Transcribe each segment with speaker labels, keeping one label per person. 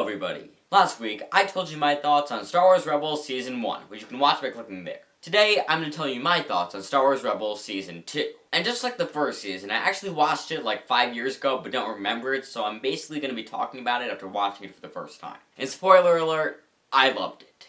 Speaker 1: everybody! Last week, I told you my thoughts on Star Wars Rebels Season 1, which you can watch by clicking there. Today, I'm going to tell you my thoughts on Star Wars Rebels Season 2. And just like the first season, I actually watched it like 5 years ago, but don't remember it, so I'm basically going to be talking about it after watching it for the first time. And spoiler alert, I loved it.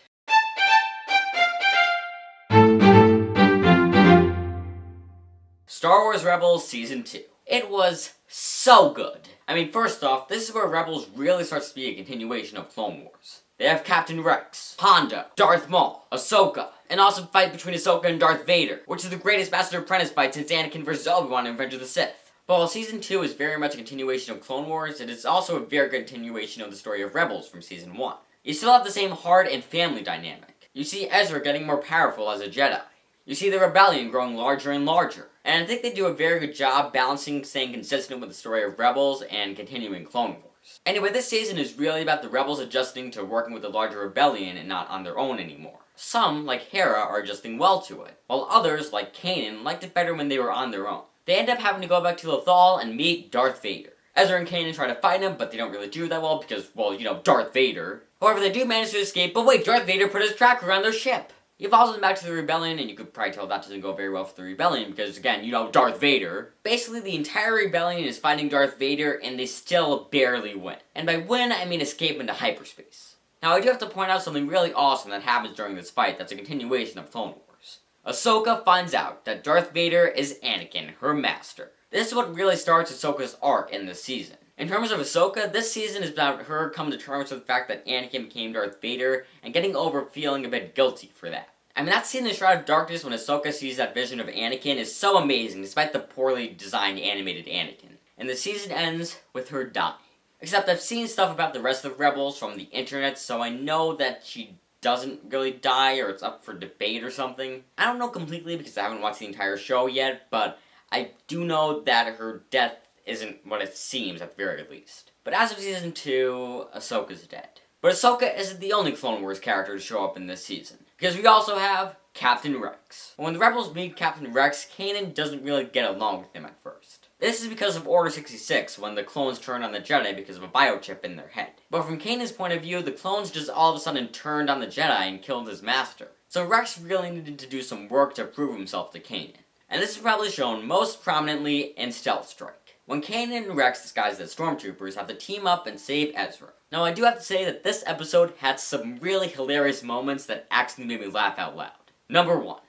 Speaker 1: Star Wars Rebels Season 2. It was so good. I mean, first off, this is where Rebels really starts to be a continuation of Clone Wars. They have Captain Rex, Hondo, Darth Maul, Ahsoka, an awesome fight between Ahsoka and Darth Vader, which is the greatest Master-Apprentice fight since Anakin vs. Obi-Wan in Revenge of the Sith. But while Season 2 is very much a continuation of Clone Wars, it is also a very good continuation of the story of Rebels from Season 1. You still have the same heart and family dynamic. You see Ezra getting more powerful as a Jedi. You see the rebellion growing larger and larger. And I think they do a very good job balancing staying consistent with the story of Rebels and continuing Clone Wars. Anyway, this season is really about the Rebels adjusting to working with the larger rebellion and not on their own anymore. Some, like Hera, are adjusting well to it, while others, like Kanan, liked it better when they were on their own. They end up having to go back to Lothal and meet Darth Vader. Ezra and Kanan try to fight him, but they don't really do that well because, well, you know, Darth Vader. However, they do manage to escape, but wait, Darth Vader put his tracker on their ship! He follows them back to the Rebellion, and you could probably tell that doesn't go very well for the Rebellion, because again, you know, Darth Vader. Basically, the entire Rebellion is fighting Darth Vader, and they still barely win. And by win, I mean escape into hyperspace. Now, I do have to point out something really awesome that happens during this fight that's a continuation of Clone Wars. Ahsoka finds out that Darth Vader is Anakin, her master. This is what really starts Ahsoka's arc in this season. In terms of Ahsoka, this season is about her coming to terms with the fact that Anakin became Darth Vader and getting over feeling a bit guilty for that. I mean, that scene in the Shroud of Darkness when Ahsoka sees that vision of Anakin is so amazing despite the poorly designed animated Anakin. And the season ends with her dying. Except I've seen stuff about the rest of Rebels from the internet, so I know that she doesn't really die or it's up for debate or something. I don't know completely because I haven't watched the entire show yet, but I do know that her death isn't what it seems, at the very least. But as of Season 2, Ahsoka's dead. But Ahsoka isn't the only Clone Wars character to show up in this season, because we also have Captain Rex. When the Rebels meet Captain Rex, Kanan doesn't really get along with him at first. This is because of Order 66, when the clones turned on the Jedi because of a biochip in their head. But from Kanan's point of view, the clones just all of a sudden turned on the Jedi and killed his master. So Rex really needed to do some work to prove himself to Kanan. And this is probably shown most prominently in Stealth Strike, when Kanan and Rex, disguised as stormtroopers, have to team up and save Ezra. Now, I do have to say that this episode had some really hilarious moments that actually made me laugh out loud. Number 1.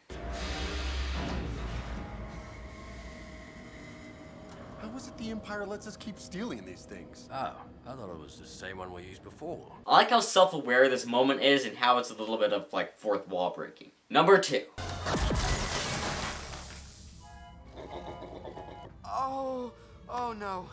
Speaker 2: How is it the Empire lets us keep stealing these things?
Speaker 3: Oh, I thought it was the same one we used before.
Speaker 1: I like how self-aware this moment is and how it's a little bit of, like, fourth wall breaking. Number 2.
Speaker 2: Oh no.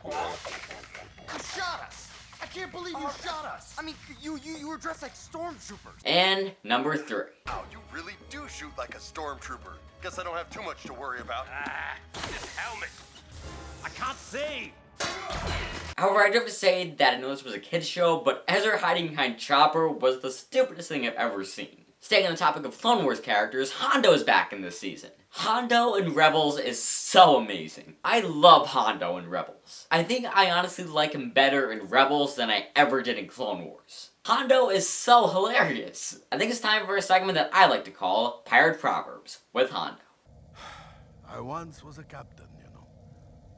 Speaker 2: You shot us! I can't believe you shot us! I mean, you were dressed like stormtroopers.
Speaker 1: And number 3.
Speaker 2: Oh, you really do shoot like a stormtrooper. Guess I don't have too much to worry about.
Speaker 3: This helmet. I can't see.
Speaker 1: However, I do have to say that I know this was a kid's show, but Ezra hiding behind Chopper was the stupidest thing I've ever seen. Staying on the topic of Clone Wars characters, Hondo is back in this season. Hondo in Rebels is so amazing. I love Hondo in Rebels. I think I honestly like him better in Rebels than I ever did in Clone Wars. Hondo is so hilarious. I think it's time for a segment that I like to call Pirate Proverbs with Hondo.
Speaker 4: I once was a captain, you know.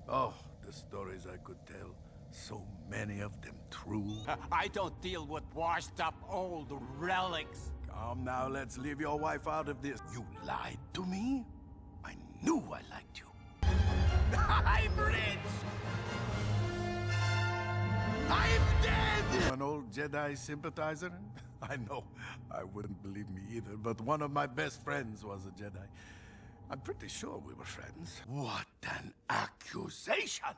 Speaker 4: Oh, the stories I could tell. So many of them true.
Speaker 3: I don't deal with washed up old relics.
Speaker 4: Come now, let's leave your wife out of this. You lied to me? I knew I liked you.
Speaker 3: I'm rich. I'm dead.
Speaker 4: An old Jedi sympathizer? I know, I wouldn't believe me either, but one of my best friends was a Jedi. I'm pretty sure we were friends. What an accusation!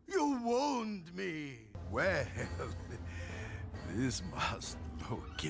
Speaker 4: You wound me! Well, this must look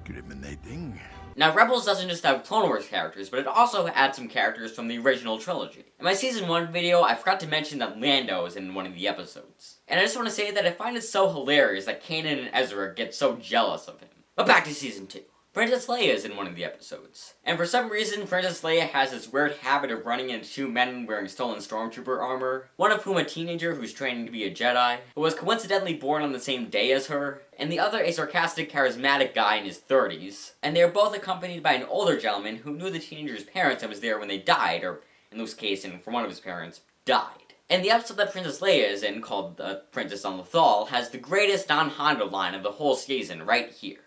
Speaker 4: incriminating.
Speaker 1: Now, Rebels doesn't just have Clone Wars characters, but it also adds some characters from the original trilogy. In my Season 1 video, I forgot to mention that Lando is in one of the episodes. And I just want to say that I find it so hilarious that Kanan and Ezra get so jealous of him. But back to Season 2. Princess Leia is in one of the episodes. And for some reason, Princess Leia has this weird habit of running into two men wearing stolen stormtrooper armor, one of whom a teenager who's training to be a Jedi, who was coincidentally born on the same day as her, and the other a sarcastic, charismatic guy in his 30s. And they are both accompanied by an older gentleman who knew the teenager's parents and was there when they died, or in this case, and for one of his parents, died. And the episode that Princess Leia is in, called Princess on Lothal, has the greatest non-Hondo line of the whole season right here.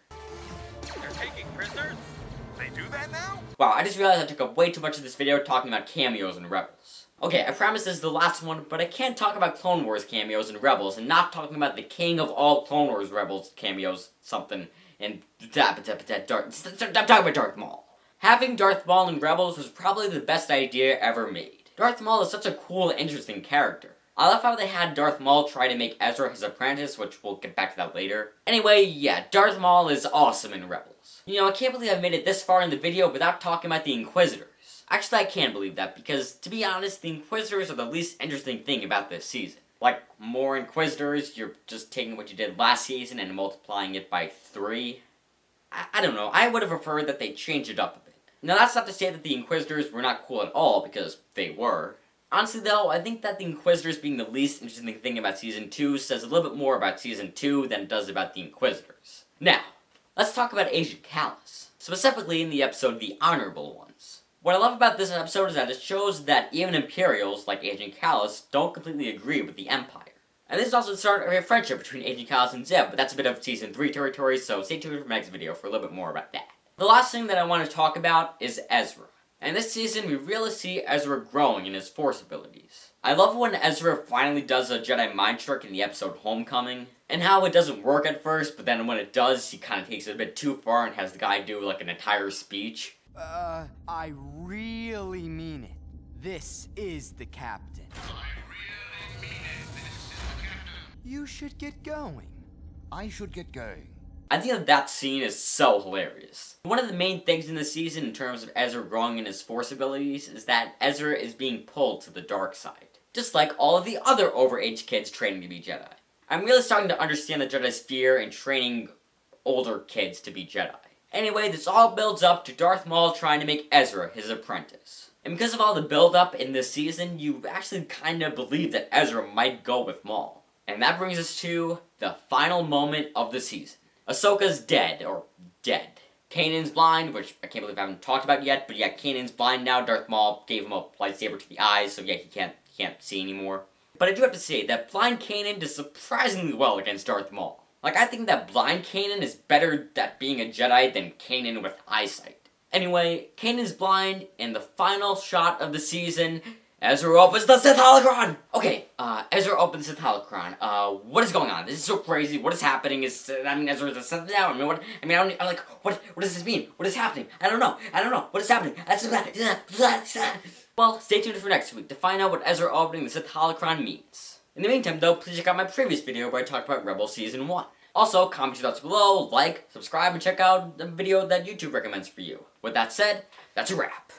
Speaker 5: They're taking prisoners? They do that now?
Speaker 1: Wow, I just realized I took up way too much of this video talking about cameos in Rebels. Okay, I promise this is the last one, but I can't talk about Clone Wars cameos in Rebels and not talking about the king of all Clone Wars Rebels cameos, something, and I'm talking about Darth Maul. Having Darth Maul in Rebels was probably the best idea ever made. Darth Maul is such a cool, interesting character. I love how they had Darth Maul try to make Ezra his apprentice, which we'll get back to that later. Anyway, yeah, Darth Maul is awesome in Rebels. You know, I can't believe I've made it this far in the video without talking about the Inquisitors. Actually, I can believe that, because, to be honest, the Inquisitors are the least interesting thing about this season. Like, more Inquisitors, you're just taking what you did last season and multiplying it by 3. I don't know, I would have preferred that they changed it up a bit. Now, that's not to say that the Inquisitors were not cool at all, because they were. Honestly, though, I think that the Inquisitors being the least interesting thing about Season 2 says a little bit more about Season 2 than it does about the Inquisitors. Now, let's talk about Agent Kallus, specifically in the episode The Honorable Ones. What I love about this episode is that it shows that even Imperials, like Agent Kallus, don't completely agree with the Empire. And this is also the start of a friendship between Agent Kallus and Zeb, but that's a bit of Season 3 territory, so stay tuned for my next video for a little bit more about that. The last thing that I want to talk about is Ezra. And this season, we really see Ezra growing in his Force abilities. I love when Ezra finally does a Jedi mind trick in the episode Homecoming, and how it doesn't work at first, but then when it does, he kind of takes it a bit too far and has the guy do like an entire speech.
Speaker 2: I really mean it. This is the captain. You should get going.
Speaker 4: I should get going.
Speaker 1: I think that scene is so hilarious. One of the main things in this season in terms of Ezra growing in his Force abilities is that Ezra is being pulled to the dark side. Just like all of the other overage kids training to be Jedi. I'm really starting to understand the Jedi's fear in training older kids to be Jedi. Anyway, this all builds up to Darth Maul trying to make Ezra his apprentice. And because of all the build-up in this season, you actually kind of believe that Ezra might go with Maul. And that brings us to the final moment of the season. Ahsoka's dead, or dead. Kanan's blind, which I can't believe I haven't talked about yet, but yeah, Kanan's blind now. Darth Maul gave him a lightsaber to the eyes, so yeah, he can't see anymore. But I do have to say that blind Kanan does surprisingly well against Darth Maul. Like, I think that blind Kanan is better at being a Jedi than Kanan with eyesight. Anyway, Kanan's blind, and the final shot of the season, Ezra opens the Sith Holocron! Okay, Ezra opens the Sith Holocron. What is going on? This is so crazy. What is happening? Ezra's a Sith now. What does this mean? What is happening? I don't know. What is happening? Well, stay tuned for next week to find out what Ezra opening the Sith Holocron means. In the meantime, though, please check out my previous video where I talked about Rebels Season 1. Also, comment your thoughts below, like, subscribe, and check out the video that YouTube recommends for you. With that said, that's a wrap.